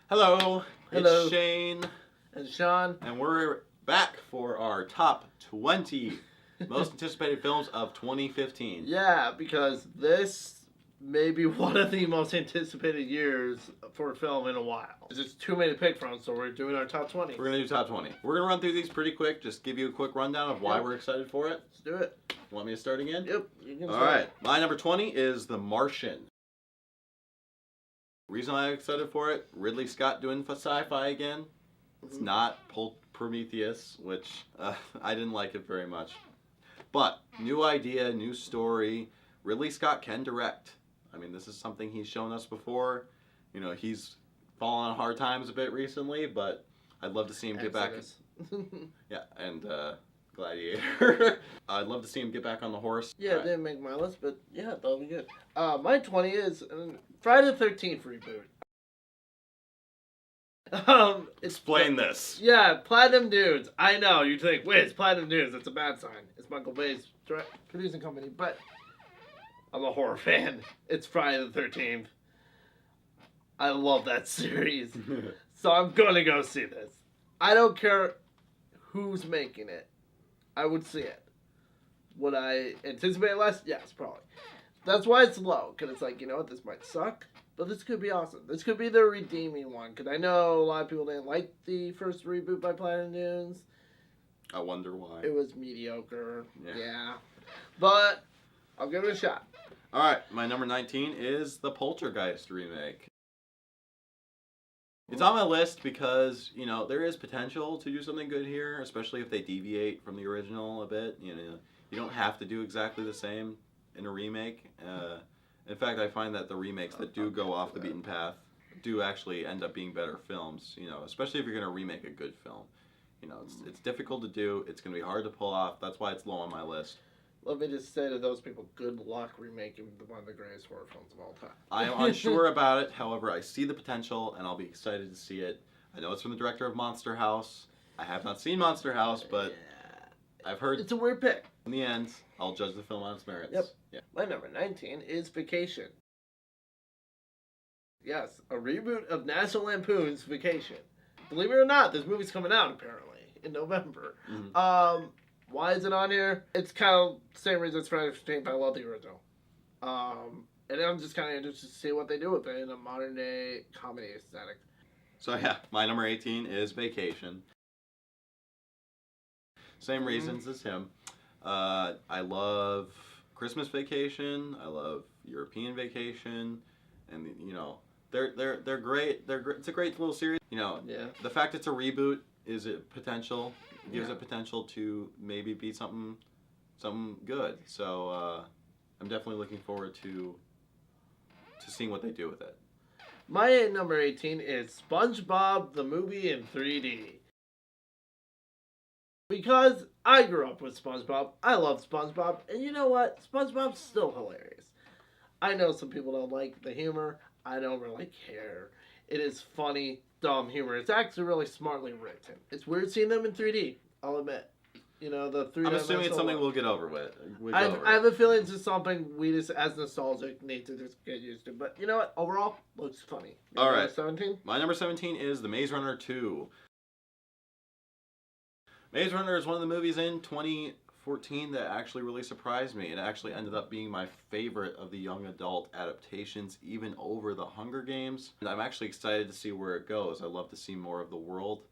Hello, Hello. it's Shane, And Sean. and we're back for our top 20 most anticipated films of 2015. Yeah, because this may be one of the most anticipated years for a film in a while. There's too many to pick from, so we're doing our top 20. We're going to do top 20. We're going to run through these pretty quick, just give you a quick rundown of why Yep. we're excited for it. Let's do it. You want me to start again? Yep, you can All start. right, my number 20 is The Martian. Reason I'm excited for it, Ridley Scott doing sci-fi again. It's not Prometheus, which I didn't like it very much. But new idea, new story. Ridley Scott can direct. I mean, this is something he's shown us before. You know, he's fallen on hard times a bit recently, but I'd love to see him get back. Yeah, and Gladiator. I'd love to see him get back on the horse. Yeah, it didn't make my list, but yeah, that'll be good. My 20 is Friday the 13th reboot. Explain this. Yeah, Platinum Dunes. I know, you think, wait, it's Platinum Dunes, that's a bad sign. It's Michael Bay's producing company, but I'm a horror fan. It's Friday the 13th. I love that series. So I'm gonna go see this. I don't care who's making it. I would see it. Would I anticipate less? Yes, probably. That's why it's low, because it's like, you know what, this might suck, but this could be awesome. This could be the redeeming one, because I know a lot of people didn't like the first reboot by Platinum Dunes. I wonder why. It was mediocre. Yeah. But I'll give it a shot. All right, my number 19 is the Poltergeist remake. It's on my list because, you know, there is potential to do something good here, especially if they deviate from the original a bit. You know, you don't have to do exactly the same in a remake. In fact, I find that the remakes that do go off the beaten path do actually end up being better films, you know, especially if you're going to remake a good film. You know, it's difficult to do. It's going to be hard to pull off. That's why it's low on my list. Let me just say to those people, good luck remaking one of the greatest horror films of all time. I am unsure about it. However, I see the potential, and I'll be excited to see it. I know it's from the director of Monster House. I have not seen Monster House, but I've heard... It's a weird pick. In the end, I'll judge the film on its merits. Yep. Yeah. My number 19 is Vacation. Yes, a reboot of National Lampoon's Vacation. Believe it or not, this movie's coming out, apparently, in November. Mm-hmm. Why is it on here? It's kind of the same reason it's Friday the 13th. I love the original. And I'm just kind of interested to see what they do with it in a modern day comedy aesthetic. So yeah, my number 18 is Vacation. Same reasons as him. I love Christmas Vacation. I love European Vacation, and you know they're great. It's a great little series. You know, the fact it's a reboot is a potential. Gives it potential to maybe be something good. So I'm definitely looking forward to seeing what they do with it. My number 18 is SpongeBob the movie in 3D. Because I grew up with SpongeBob, I love SpongeBob, and you know what? SpongeBob's still hilarious. I know some people don't like the humor. I don't really care. It is funny, dumb humor. It's actually really smartly written. It's weird seeing them in 3D, I'll admit. You know, the 3D. I'm assuming it's something we'll get over with. I have a feeling it's just something we just, as nostalgic, need to just get used to. But you know what? Overall, looks funny. All right. 17? My number 17 is The Maze Runner 2. Maze Runner is one of the movies in 2014 that actually really surprised me. It actually ended up being my favorite of the young adult adaptations, even over The Hunger Games. And I'm actually excited to see where it goes. I love to see more of the world.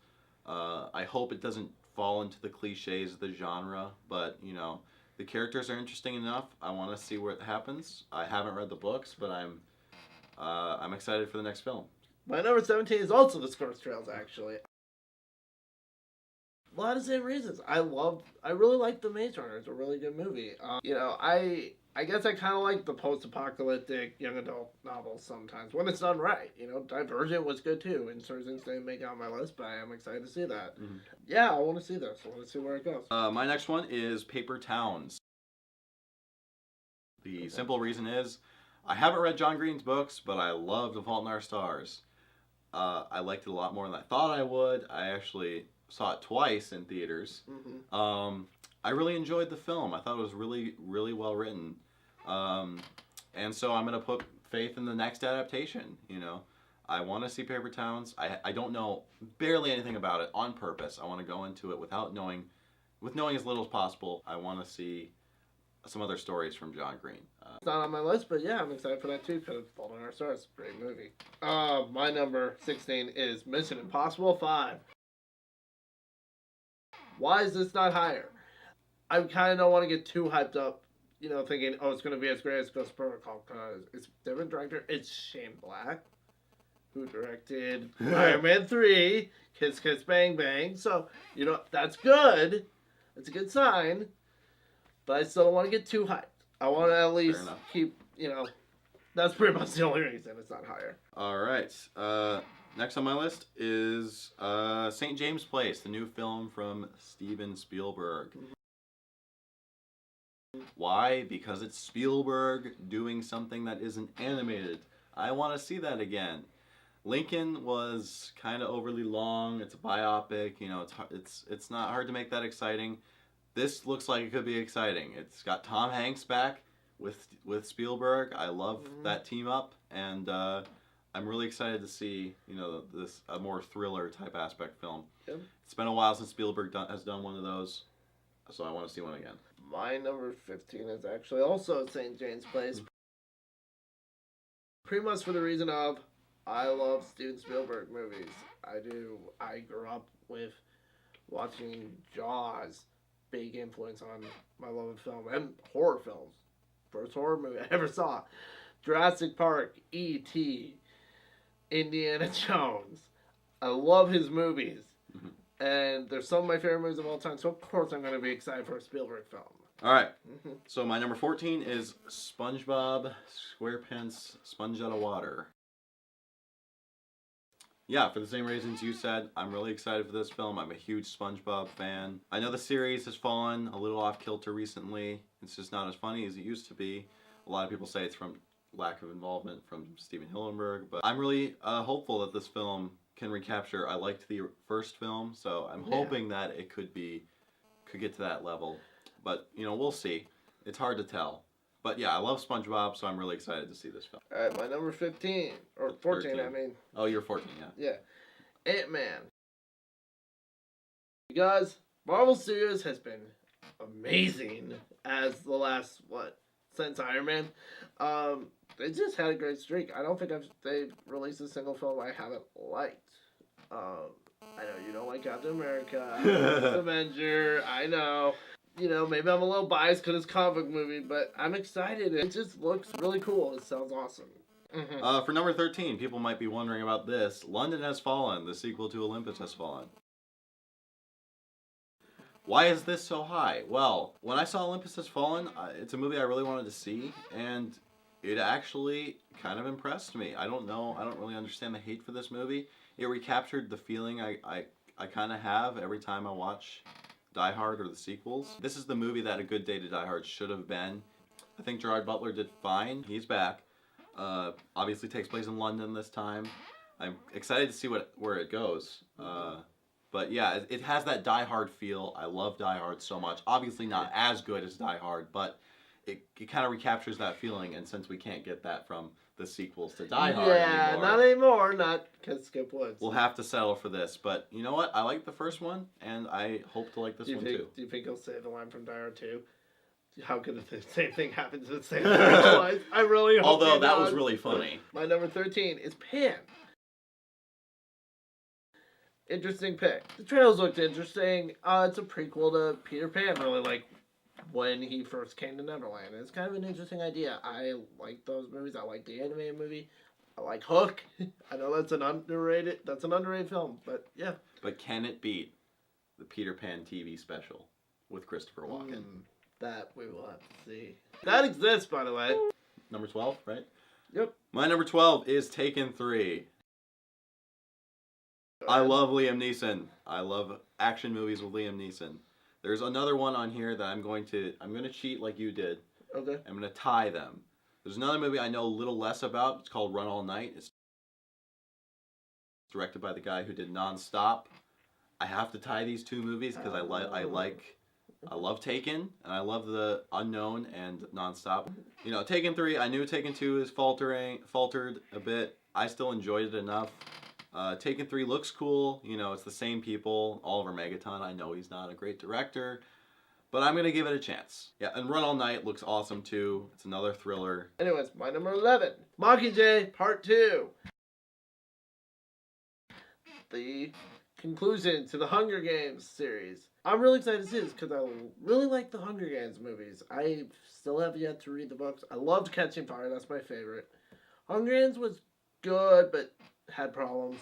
I hope it doesn't fall into the cliches of the genre, but you know, the characters are interesting enough. I want to see what happens. I haven't read the books, but I'm excited for the next film. My number 17 is also The Scorched Trails, actually. A lot of the same reasons. I really like The Maze Runner. It's a really good movie. You know, I guess I kind of like the post-apocalyptic young adult novels sometimes when it's done right. You know, Divergent was good too, and certain things didn't make it on my list, but I am excited to see that. Mm-hmm. Yeah, I want to see this. I want to see where it goes. My next one is Paper Towns. The simple reason is, I haven't read John Green's books, but I love The Fault in Our Stars. I liked it a lot more than I thought I would. I actually saw it twice in theaters. Mm-hmm. I really enjoyed the film. I thought it was really, really well written. And so I'm going to put faith in the next adaptation, you know. I want to see Paper Towns. I don't know barely anything about it on purpose. I want to go into it with knowing as little as possible. I want to see some other stories from John Green. It's not on my list, but yeah, I'm excited for that too because Fault in Our Stars, great movie. My number 16 is Mission Impossible 5. Why is this not higher? I kind of don't want to get too hyped up, thinking, oh, it's going to be as great as Ghost Protocol because it's a different director. It's Shane Black, who directed Iron Man 3, Kiss Kiss Bang Bang. So, that's good. It's a good sign. But I still don't want to get too hyped. I want to at least keep, that's pretty much the only reason it's not higher. All right. Next on my list is St. James Place, the new film from Steven Spielberg. Why? Because it's Spielberg doing something that isn't animated. I want to see that again. Lincoln was kind of overly long. It's a biopic. It's not hard to make that exciting. This looks like it could be exciting. It's got Tom Hanks back with Spielberg. I love that team up, and I'm really excited to see this a more thriller type aspect film. Yep. It's been a while since Spielberg has done one of those, so I want to see one again. My number 15 is actually also St. James Place. Pretty much for the reason of I love Steven Spielberg movies. I do. I grew up with watching Jaws. Big influence on my love of film and horror films. First horror movie I ever saw. Jurassic Park, E.T., Indiana Jones. I love his movies. And they're some of my favorite movies of all time, so of course I'm going to be excited for a Spielberg film. All right. So my number 14 is SpongeBob SquarePants Sponge Out of Water. Yeah, for the same reasons you said, I'm really excited for this film. I'm a huge SpongeBob fan. I know the series has fallen a little off kilter recently. It's just not as funny as it used to be. A lot of people say it's from lack of involvement from Steven Hillenburg, but I'm really hopeful that this film can recapture. I liked the first film, so I'm hoping that it could get to that level. But, we'll see. It's hard to tell. But yeah, I love SpongeBob, so I'm really excited to see this film. All right, my number 15, or 14, 13. I mean. Oh, you're 14, yeah. Yeah. Ant-Man. Because Marvel Studios has been amazing as the last, since Iron Man. They just had a great streak. I don't think they've released a single film I haven't liked. I know you don't like Captain America, Avenger, I know. Maybe I'm a little biased because it's a comic movie, but I'm excited. It just looks really cool. It sounds awesome. For number 13, people might be wondering about this. London Has Fallen, the sequel to Olympus Has Fallen. Why is this so high? Well, when I saw Olympus Has Fallen, it's a movie I really wanted to see, and it actually kind of impressed me. I don't know. I don't really understand the hate for this movie. It recaptured the feeling I kind of have every time I watch Die Hard or the sequels. This is the movie that A Good Day to Die Hard should have been. I think Gerard Butler did fine. He's back. Obviously takes place in London this time. I'm excited to see where it goes. But yeah, it has that Die Hard feel. I love Die Hard so much. Obviously not as good as Die Hard, but it kind of recaptures that feeling. And since we can't get that from the sequels to Die Hard anymore, not anymore. Not because Skip Woods. We'll have to settle for this. But you know what? I like the first one, and I hope to like this one too. Do you think he'll say the line from Die Hard 2? How could the same thing happen to the same franchise? I really hope. Although that was really funny. My number 13 is Pan. Interesting pick. The trailers looked interesting. It's a prequel to Peter Pan, really like when he first came to Neverland. It's kind of an interesting idea. I like those movies. I like the animated movie. I like Hook. I know that's an underrated film, but yeah. But can it beat the Peter Pan TV special with Christopher Walken? That we will have to see. That exists, by the way. Number 12, right? Yep. My number 12 is Taken 3. I love Liam Neeson. I love action movies with Liam Neeson. There's another one on here that I'm going to cheat like you did. Okay. I'm going to tie them. There's another movie I know a little less about. It's called Run All Night. It's directed by the guy who did Non-Stop. I have to tie these two movies because I love Taken and I love The Unknown and Non-Stop. Taken 3, I knew Taken 2 is faltered a bit. I still enjoyed it enough. Taken 3 looks cool. You know, it's the same people. Oliver Megaton, I know he's not a great director, but I'm going to give it a chance. Yeah, and Run All Night looks awesome too. It's another thriller. Anyways, my number 11, Mockingjay Part 2. The conclusion to the Hunger Games series. I'm really excited to see this because I really like the Hunger Games movies. I still have yet to read the books. I loved Catching Fire. That's my favorite. Hunger Games was good, but had problems.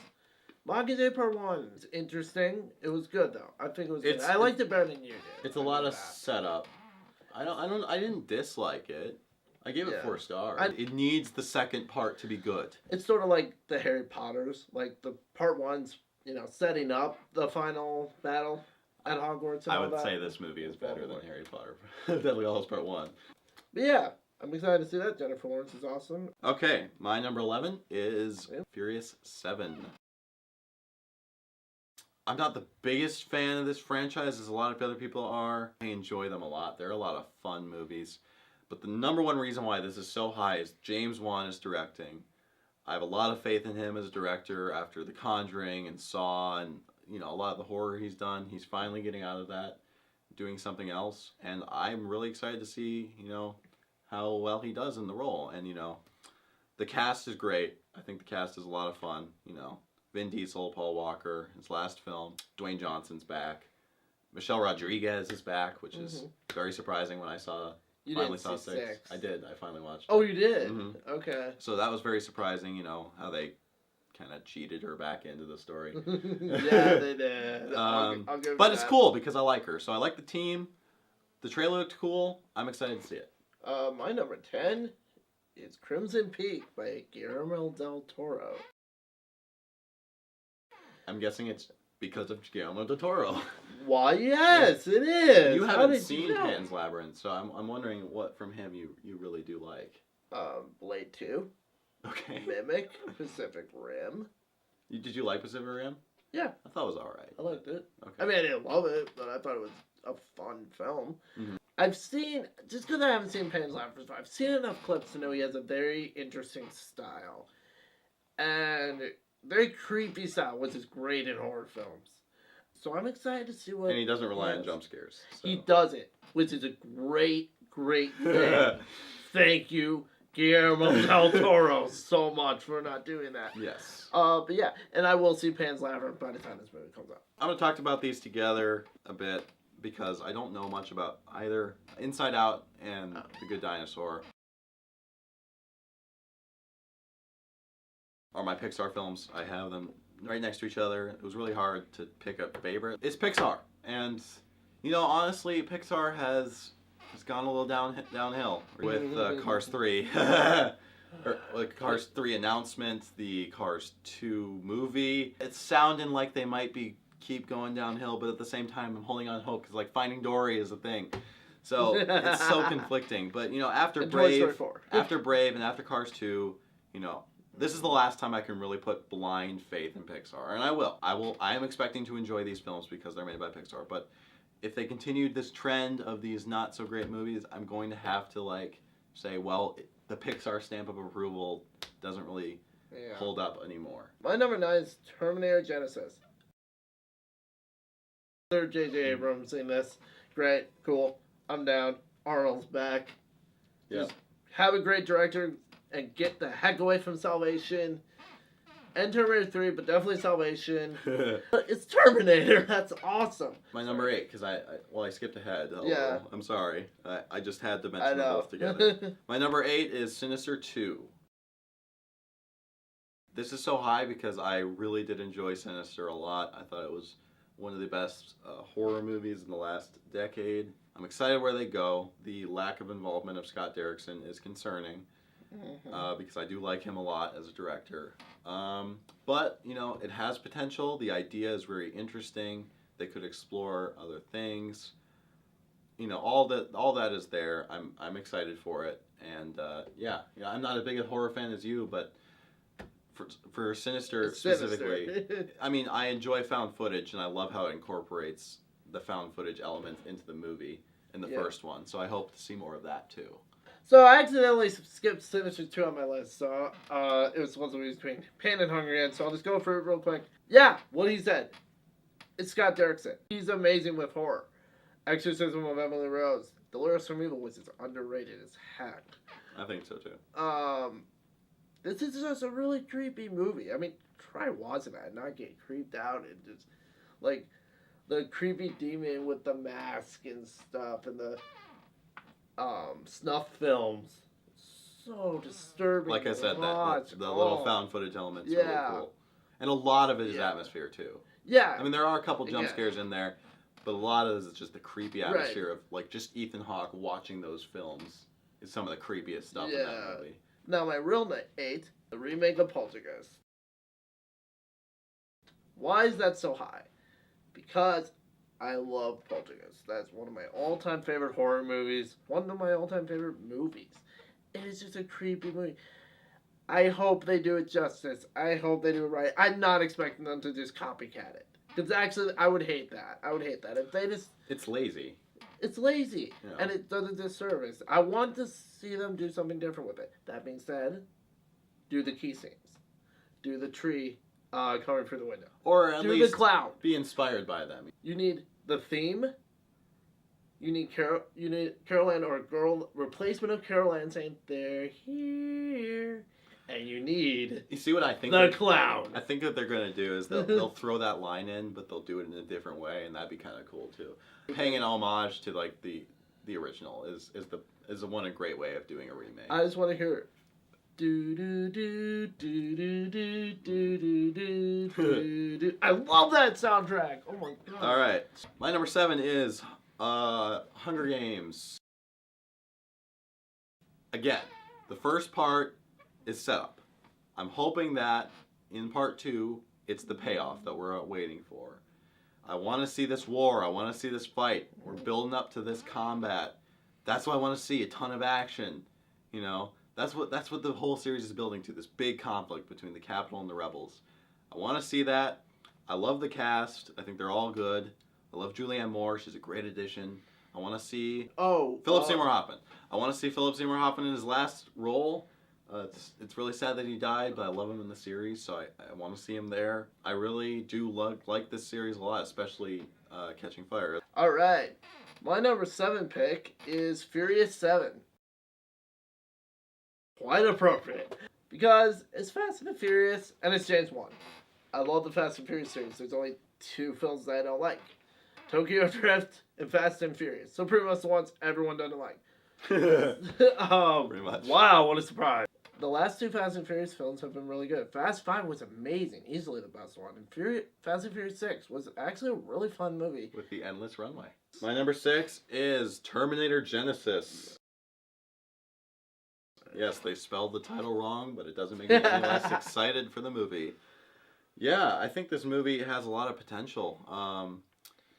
Mockingjay Part 1 is interesting. It was good, though. I think it was good. I liked it better than you did. It's a lot of setup. I didn't dislike it. I gave it 4 stars. It needs the second part to be good. It's sort of like the Harry Potters. Like, the Part 1's, setting up the final battle at Hogwarts and I all would that. say this movie is better than Harry Potter. Deathly Hallows Part 1. But yeah, I'm excited to see that. Jennifer Lawrence is awesome. Okay, my number 11 is Furious 7. I'm not the biggest fan of this franchise as a lot of other people are. I enjoy them a lot. They're a lot of fun movies. But the number one reason why this is so high is James Wan is directing. I have a lot of faith in him as a director after The Conjuring and Saw and a lot of the horror he's done. He's finally getting out of that, doing something else. And I'm really excited to see, how well he does in the role. And, the cast is great. I think the cast is a lot of fun, Vin Diesel, Paul Walker, his last film. Dwayne Johnson's back. Michelle Rodriguez is back, which is very surprising when I finally saw 6. I did. I finally watched it. Oh, you did? Mm-hmm. Okay. So that was very surprising, how they kind of cheated her back into the story. Yeah, they did. I'll give but it's cool because I like her. So I like the team. The trailer looked cool. I'm excited to see it. My number 10 is Crimson Peak by Guillermo del Toro. I'm guessing it's because of Guillermo del Toro. Why, yes, it is. You haven't seen Pan's Labyrinth, so I'm wondering what from him you really do like. Blade 2. Okay. Mimic. Pacific Rim. Did you like Pacific Rim? Yeah. I thought it was alright. I liked it. Okay. I mean, I didn't love it, but I thought it was a fun film. Mm-hmm. I've seen, just because I haven't seen Pan's Labyrinth, I've seen enough clips to know he has a very interesting style. And very creepy style, which is great in horror films. So I'm excited to see what... And he doesn't rely on jump scares. So. He doesn't, which is a great thing. Thank you, Guillermo del Toro, so much for not doing that. Yes. But yeah, and I will see Pan's Labyrinth by the time this movie comes out. I'm going to talk about these together a bit because I don't know much about either Inside Out and The Good Dinosaur. Are my Pixar films. I have them right next to each other. It was really hard to pick a favorite. It's Pixar. And, honestly, Pixar has gone a little downhill with Cars 3. Or, like Cars 3 announcement, the Cars 2 movie. It's sounding like they might keep going downhill, but at the same time, I'm holding on hope because, Finding Dory is a thing. So, it's so conflicting. But, after Brave and after Cars 2, this is the last time I can really put blind faith in Pixar, and I will. I am expecting to enjoy these films because they're made by Pixar, but if they continued this trend of these not so great movies, I'm going to have to say, well, the Pixar stamp of approval doesn't really hold up anymore. My number 9 is Terminator Genesis. Third J.J. Abrams in this. Great, cool. I'm down. Arnold's back. Yeah. Just have a great director and get the heck away from Salvation. And Terminator 3, but definitely Salvation. It's Terminator. That's awesome. My number 8, because I skipped ahead. Yeah. I'm sorry. I just had to mention them both together. My number 8 is Sinister 2. This is so high because I really did enjoy Sinister a lot. I thought it was one of the best horror movies in the last decade. I'm excited where they go. The lack of involvement of Scott Derrickson is concerning. Because I do like him a lot as a director. But, it has potential. The idea is very interesting. They could explore other things. All that is there. I'm excited for it. And, I'm not as big a horror fan as you, but for Sinister specifically, I enjoy found footage, and I love how it incorporates the found footage element into the movie in the first one. So I hope to see more of that, too. So I accidentally skipped Sinister 2 on my list, so it was supposed to be between Pain and Hunger Games, so I'll just go for it real quick. Yeah, what he said. It's Scott Derrickson. He's amazing with horror. Exorcism of Emily Rose. Dolores from Evil, which is underrated as heck. I think so too. This is just a really creepy movie. I mean, try watching that and not get creeped out and just, like, the creepy demon with the mask and stuff and the snuff films. So disturbing. Like I said, the little found footage element's Yeah. really cool. And a lot of it is Yeah. atmosphere too. Yeah. I mean, there are a couple jump Yeah. scares in there, but a lot of it is just the creepy atmosphere of, like, just Ethan Hawke watching those films is some of the creepiest stuff in that movie. Now, my real 8, the remake of Poltergeist. Why is that so high? Because I love Poltergeist. That's one of my all-time favorite horror movies. One of my all-time favorite movies. It is just a creepy movie. I hope they do it justice. I hope they do it right. I'm not expecting them to just copycat it. Because actually, I would hate that. If they just... It's lazy. It's lazy. Yeah. And it does a disservice. I want to see them do something different with it. That being said, do the key scenes. Do the tree coming through the window. Or at do least the clown. be inspired by them. You need the theme. You need Carol Ann or a girl replacement of Carol Ann saying, "They're here." And you need You see what I think? the clown. I think what they're gonna do is they'll throw that line in, but they'll do it in a different way, and that'd be kind of cool too. Paying an homage to, like, the original is a great way of doing a remake. I just want to hear do do do do do do do do do do. I love that soundtrack. Oh my god. All right, my number 7 is Hunger Games. Again, the first part is set up. I'm hoping that in part 2, it's the payoff that we're waiting for. I want to see this war. I want to see this fight. We're building up to this combat. That's what I want to see. A ton of action. You know, that's what the whole series is building to. This big conflict between the Capitol and the rebels. I want to see that. I love the cast. I think they're all good. I love Julianne Moore. She's a great addition. I want to see Philip Seymour Hoffman. I want to see Philip Seymour Hoffman in his last role. It's really sad that he died, but I love him in the series, so I want to see him there. I really do like this series a lot, especially Catching Fire. All right. My number 7 pick is Furious 7. Quite appropriate. Because it's Fast and the Furious, and it's James Wan. I love the Fast and Furious series. There's only 2 films that I don't like. Tokyo Drift and Fast and Furious. So pretty much the ones everyone doesn't like. Pretty much. Wow, what a surprise. The last 2 Fast and Furious films have been really good. Fast 5 was amazing, easily the best one. And Fast and Furious 6 was actually a really fun movie. With the endless runway. My number 6 is Terminator Genesis. Yes, they spelled the title wrong, but it doesn't make me any less excited for the movie. Yeah, I think this movie has a lot of potential.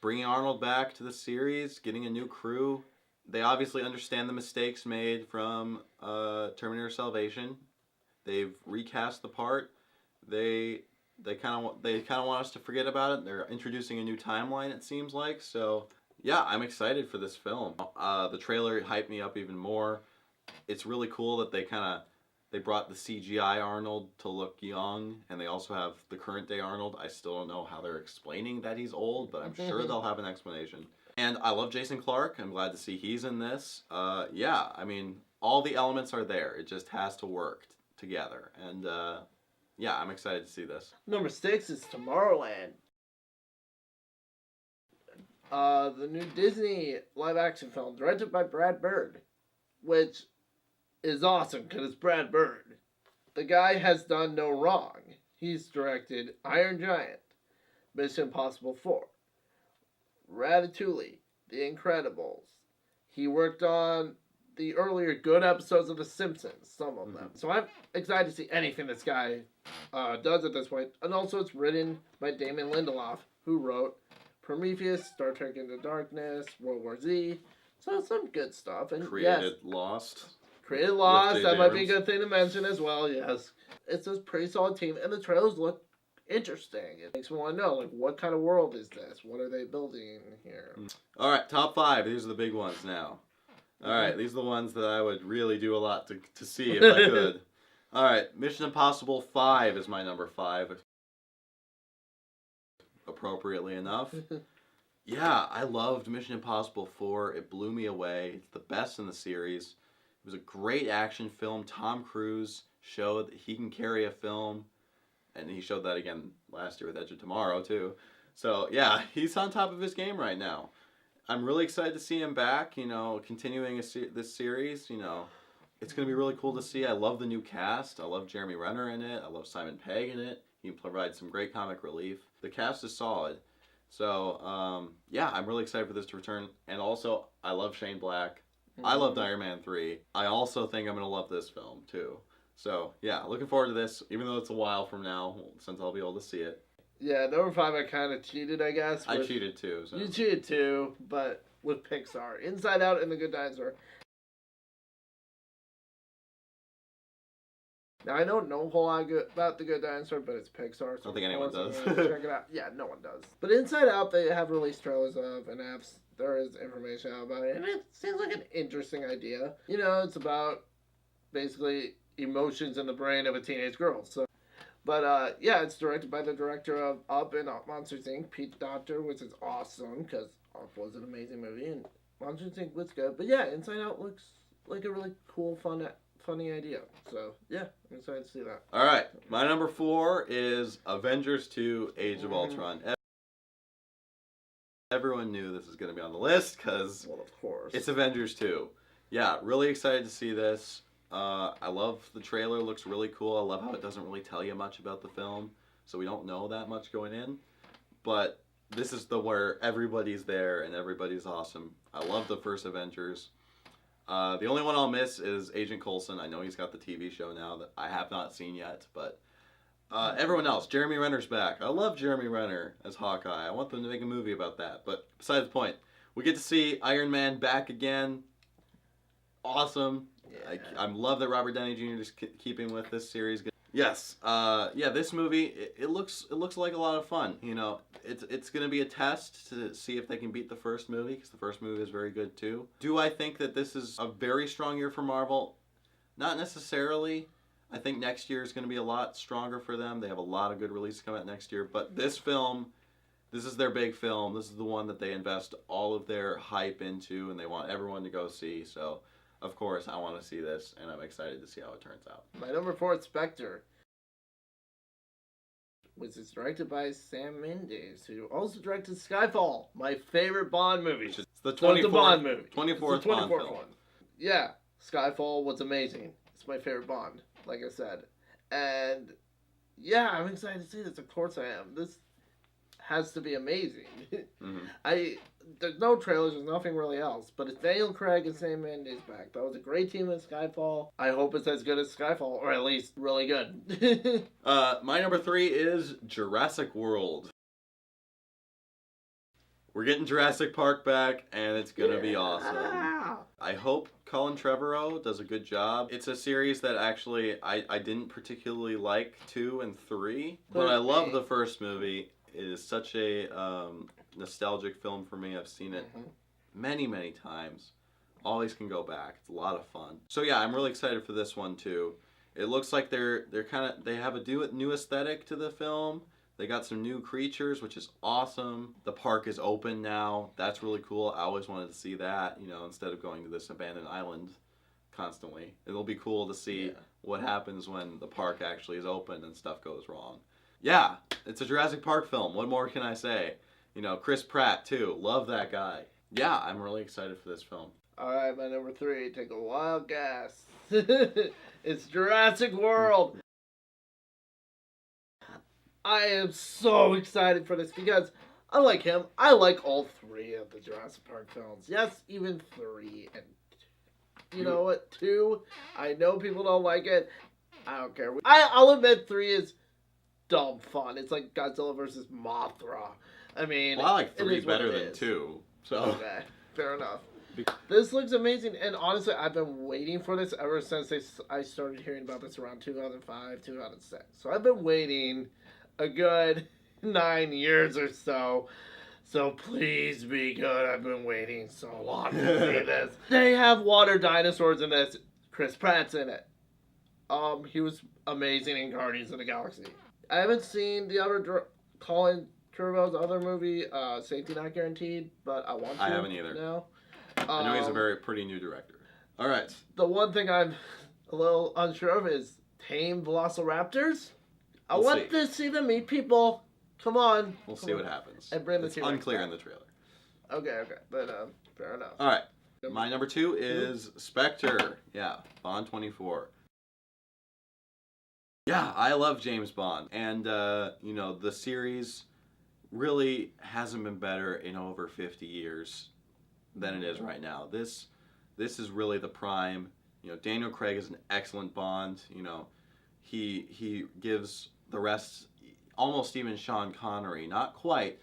Bringing Arnold back to the series, getting a new crew. They obviously understand the mistakes made from Terminator Salvation. They've recast the part. They kind of want us to forget about it. They're introducing a new timeline, it seems like. So yeah, I'm excited for this film. The trailer hyped me up even more. It's really cool that they brought the CGI Arnold to look young, and they also have the current day Arnold. I still don't know how they're explaining that he's old, but I'm sure they'll have an explanation. And I love Jason Clarke. I'm glad to see he's in this. Yeah, I mean, all the elements are there. It just has to work together. And yeah, I'm excited to see this. Number 6 is Tomorrowland. The new Disney live-action film directed by Brad Bird, which is awesome because it's Brad Bird. The guy has done no wrong. He's directed Iron Giant, Mission Impossible 4, Ratatouille, The Incredibles. He worked on the earlier good episodes of The Simpsons, some of them. So I'm excited to see anything this guy does at this point. And also it's written by Damon Lindelof, who wrote Prometheus, Star Trek Into Darkness, World War Z. So some good stuff. And Created Lost. Created Lost, that might be a Abrams. good thing to mention as well, yes. It's a pretty solid team, and the trailers look interesting. It makes me want to know, like, what kind of world is this? What are they building here? All right, top 5. These are the big ones now. All right, these are the ones that I would really do a lot to see if I could. All right, Mission Impossible 5 is my number 5, appropriately enough. Yeah, I loved Mission Impossible 4. It blew me away. It's the best in the series. It was a great action film. Tom Cruise showed that he can carry a film, and he showed that again last year with Edge of Tomorrow, too. So, yeah, he's on top of his game right now. I'm really excited to see him back, continuing this series, It's going to be really cool to see. I love the new cast. I love Jeremy Renner in it. I love Simon Pegg in it. He provides some great comic relief. The cast is solid. So, yeah, I'm really excited for this to return. And also, I love Shane Black. I loved Iron Man 3. I also think I'm going to love this film, too. So, yeah, looking forward to this, even though it's a while from now, since I'll be able to see it. Yeah, number 5, I kind of cheated, I guess. I cheated, too. So. You cheated, too, but with Pixar. Inside Out and The Good Dinosaur. Now, I don't know a whole lot about The Good Dinosaur, but it's Pixar. So I don't think anyone does. Check it out. Yeah, no one does. But Inside Out, they have released trailers of, and there is information out about it, and it seems like an interesting idea. It's about basically emotions in the brain of a teenage girl. So, but yeah, it's directed by the director of Up and Monsters Inc., Pete Docter, which is awesome because Up was an amazing movie and Monsters Inc. was good. But yeah, Inside Out looks like a really cool, funny idea. So yeah, I'm excited to see that. All right, my number 4 is Avengers 2: Age of Ultron. Everyone knew this was going to be on the list because of course, it's Avengers 2. Yeah, really excited to see this. I love the trailer. Looks really cool. I love how it doesn't really tell you much about the film, so we don't know that much going in. But this is where everybody's there and everybody's awesome. I love the first Avengers. The only one I'll miss is Agent Coulson. I know he's got the TV show now that I have not seen yet, but everyone else, Jeremy Renner's back. I love Jeremy Renner as Hawkeye. I want them to make a movie about that. But besides the point, we get to see Iron Man back again. Awesome. Yeah. I love that Robert Downey Jr. is keeping with this series. Yes. Yeah, this movie, it looks like a lot of fun. It's going to be a test to see if they can beat the first movie, because the first movie is very good too. Do I think that this is a very strong year for Marvel? Not necessarily. I think next year is going to be a lot stronger for them. They have a lot of good releases coming out next year. But this film, this is their big film. This is the one that they invest all of their hype into, and they want everyone to go see. So, of course, I want to see this, and I'm excited to see how it turns out. My number 4 is Spectre, which is directed by Sam Mendes, who also directed Skyfall, my favorite Bond movie. It's the 24th Bond movie. 24th Bond film. One. Yeah, Skyfall was amazing. It's my favorite Bond, like I said. And yeah, I'm excited to see this. Of course I am. This has to be amazing. Mm-hmm. There's no trailers, there's nothing really else, but it's Daniel Craig and Sam Mendes back. That was a great team in Skyfall. I hope it's as good as Skyfall, or at least really good. My number 3 is Jurassic World. We're getting Jurassic Park back, and it's gonna be awesome. I hope Colin Trevorrow does a good job. It's a series that actually I didn't particularly like 2 and 3, but I love the first movie. It is such a nostalgic film for me. I've seen it many, many times. Always can go back. It's a lot of fun. So yeah, I'm really excited for this one too. It looks like they have a new aesthetic to the film. They got some new creatures, which is awesome. The park is open now. That's really cool. I always wanted to see that, instead of going to this abandoned island constantly. It'll be cool to see what happens when the park actually is open and stuff goes wrong. Yeah, it's a Jurassic Park film. What more can I say? Chris Pratt, too. Love that guy. Yeah, I'm really excited for this film. All right, my number 3. Take a wild guess. It's Jurassic World. I am so excited for this because, unlike him, I like all 3 of the Jurassic Park films. Yes, even 3. And you know what? 2, I know people don't like it. I don't care. I'll admit 3 is dumb fun. It's like Godzilla versus Mothra. I mean, well, I like 3 better than 2. So okay, fair enough. This looks amazing, and honestly, I've been waiting for this ever since I started hearing about this around 2005, 2006. So I've been waiting a good 9 years or so So please be good. I've been waiting so long to see this. They have water dinosaurs in this. Chris Pratt's in it. He was amazing in Guardians of the Galaxy. I haven't seen the other Colin Trevorrow's other movie, Safety Not Guaranteed, but I want to. I haven't either. No. I know he's a pretty new director. All right. The one thing I'm a little unsure of is tame velociraptors. I We'll want to see them meet people. Come on. We'll see what happens. And bring the it's T-Rex unclear back. in the trailer. Okay, but fair enough. All right. My number 2 is Spectre. Yeah, Bond 24. Yeah, I love James Bond. And, the series really hasn't been better in over 50 years than it is right now. This is really the prime. Daniel Craig is an excellent Bond. He gives the rest, almost even Sean Connery, not quite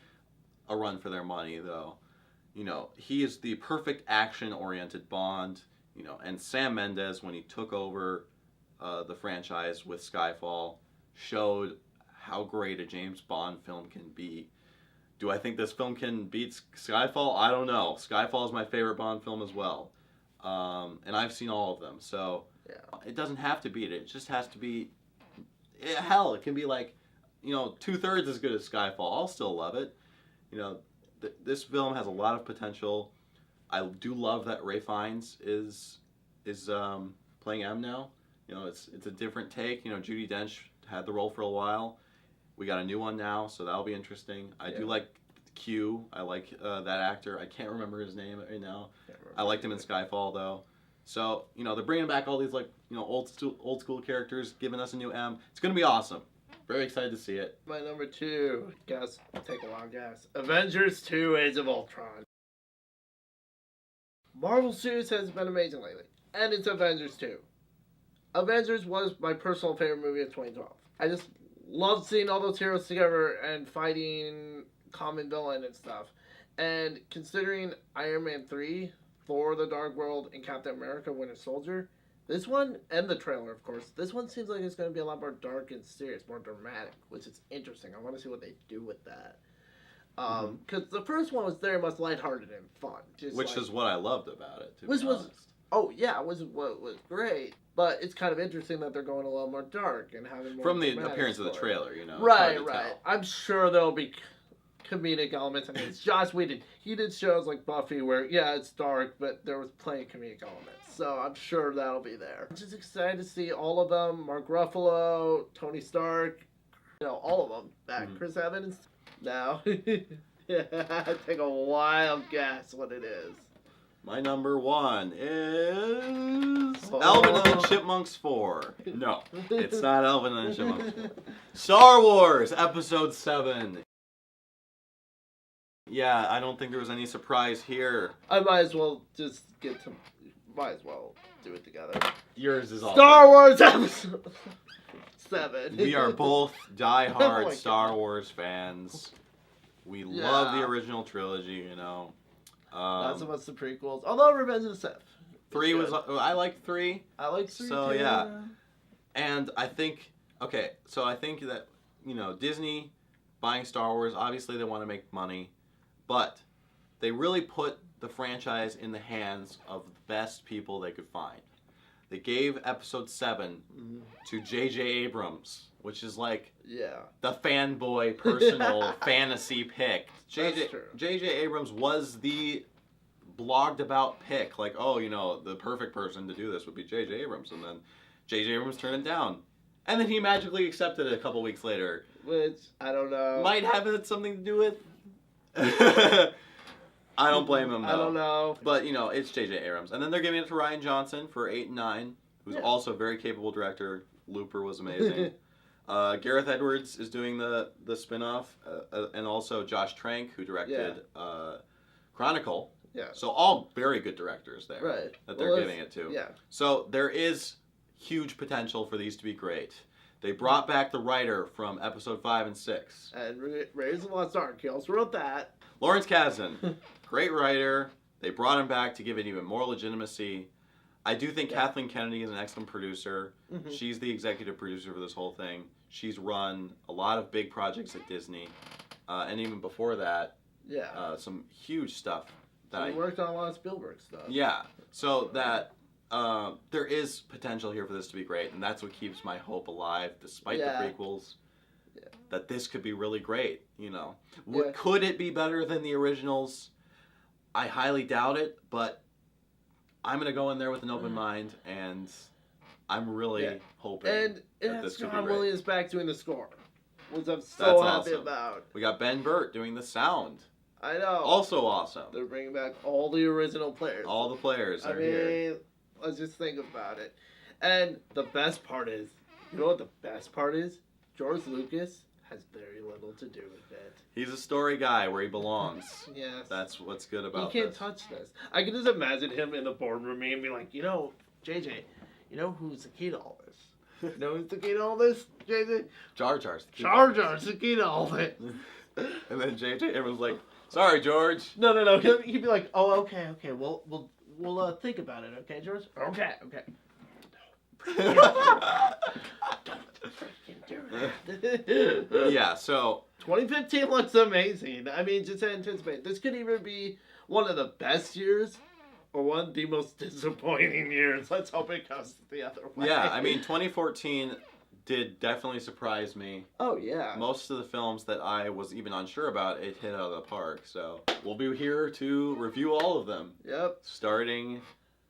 a run for their money, though. He is the perfect action-oriented Bond. And Sam Mendes, when he took over the franchise with Skyfall, showed how great a James Bond film can be. Do I think this film can beat Skyfall? I don't know. Skyfall is my favorite Bond film as well. And I've seen all of them. So it doesn't have to beat it. It just has to be... Hell, it can be like, 2/3 as good as Skyfall. I'll still love it. This film has a lot of potential. I do love that Ralph Fiennes is playing M now. It's a different take. Judi Dench had the role for a while. We got a new one now, so that'll be interesting. I do like Q. I like that actor. I can't remember his name right now. I liked him in Skyfall though. So they're bringing back all these old school characters, giving us a new M. It's gonna be awesome. Very excited to see it. My number 2, guess, take a long guess. Avengers 2: Age of Ultron. Marvel Studios has been amazing lately, and it's Avengers 2. Avengers was my personal favorite movie of 2012. I just loved seeing all those heroes together and fighting common villain and stuff. And considering Iron Man 3, Thor: The Dark World, and Captain America: Winter Soldier, this one, and the trailer, of course, this one seems like it's going to be a lot more dark and serious, more dramatic, which is interesting. I want to see what they do with that. Because the first one was very much lighthearted and fun. Which is what I loved about it, to be honest. honest. What was great. But it's kind of interesting that they're going a little more dark and having more from the dramatic appearance of the story. trailer, it's Right. hard to tell. I'm sure there'll be comedic elements. I mean, it's Joss Whedon. He did shows like Buffy where, it's dark, but there was plenty of comedic elements. So I'm sure that'll be there. I'm just excited to see all of them. Mark Ruffalo, Tony Stark, all of them back. Mm-hmm. Chris Evans. Now, take a wild guess what it is. My number 1 is Alvin and the Chipmunks 4. No, it's not Alvin and the Chipmunks 4. Star Wars Episode 7. Yeah, I don't think there was any surprise here. I might as well just might as well do it together. Yours is all Star Wars Episode 7. We are both diehard Oh my Star Wars fans. We love the original trilogy, Not so much the prequels. Although Revenge of the Sith. 3 was... I liked 3. I like 3 So, too. yeah. And I think... Okay, so I think that, Disney buying Star Wars, obviously they want to make money. But they really put the franchise in the hands of the best people they could find. They gave Episode 7 to J.J. Abrams, which is like the fanboy personal fantasy pick. J.J. Abrams was the blogged about pick. Like, the perfect person to do this would be J.J. Abrams. And then J.J. Abrams turned it down. And then he magically accepted it a couple weeks later. Which, I don't know. Might have had something to do with... I don't blame him, though. I don't know. But, it's J.J. Abrams. And then they're giving it to Rian Johnson for 8 and 9, who's also a very capable director. Looper was amazing. Gareth Edwards is doing the spin-off, and also Josh Trank, who directed Chronicle. Yeah. So all very good directors there that they're giving it to. Yeah. So there is huge potential for these to be great. They brought back the writer from Episode 5 and 6. And Raiders of the Lost Ark. He also wrote that. Lawrence Kasdan, great writer. They brought him back to give it even more legitimacy. I do think Kathleen Kennedy is an excellent producer. Mm-hmm. She's the executive producer for this whole thing. She's run a lot of big projects at Disney. And even before that, Yeah. Some huge stuff. So he worked on a lot of Spielberg stuff. Yeah. So that there is potential here for this to be great, and that's what keeps my hope alive, despite the prequels. Yeah. That this could be really great. Yeah. Could it be better than the originals? I highly doubt it, but I'm gonna go in there with an open mind, and I'm really hoping and that this could be John great. Williams back doing the score, which I'm so That's happy awesome. about. We got Ben Burt doing the sound. I know. Also awesome. They're bringing back all the original players. All the players are here. Let's just think about it. And the best part is, you know what the best part is? George Lucas has very little to do with it. He's a story guy where he belongs. Yes. That's what's good about He can't this. touch this. I can just imagine him in the boardroom and be like, you know, JJ, you know who's the key to all this? You know who's the key to all this, JJ? Jar Jar's the key. Jar Jar's the key to all this. And then JJ, everyone's like, sorry, George. No. He'd be like, oh, okay. We'll think about it, okay, George? Okay. Yeah, so 2015 looks amazing. I mean, just anticipate. This could even be one of the best years or one of the most disappointing years. Let's hope it goes the other way. yeah, I mean 2014 did definitely surprise me. Oh, yeah. Most of the films that I was even unsure about, it hit out of the park. So we'll be here to review all of them. Yep. Starting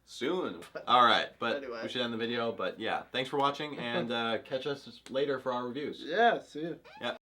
soon. All right, but Anyway. we should end the video. But yeah, thanks for watching, and catch us later for our reviews. Yeah, see you. Yeah.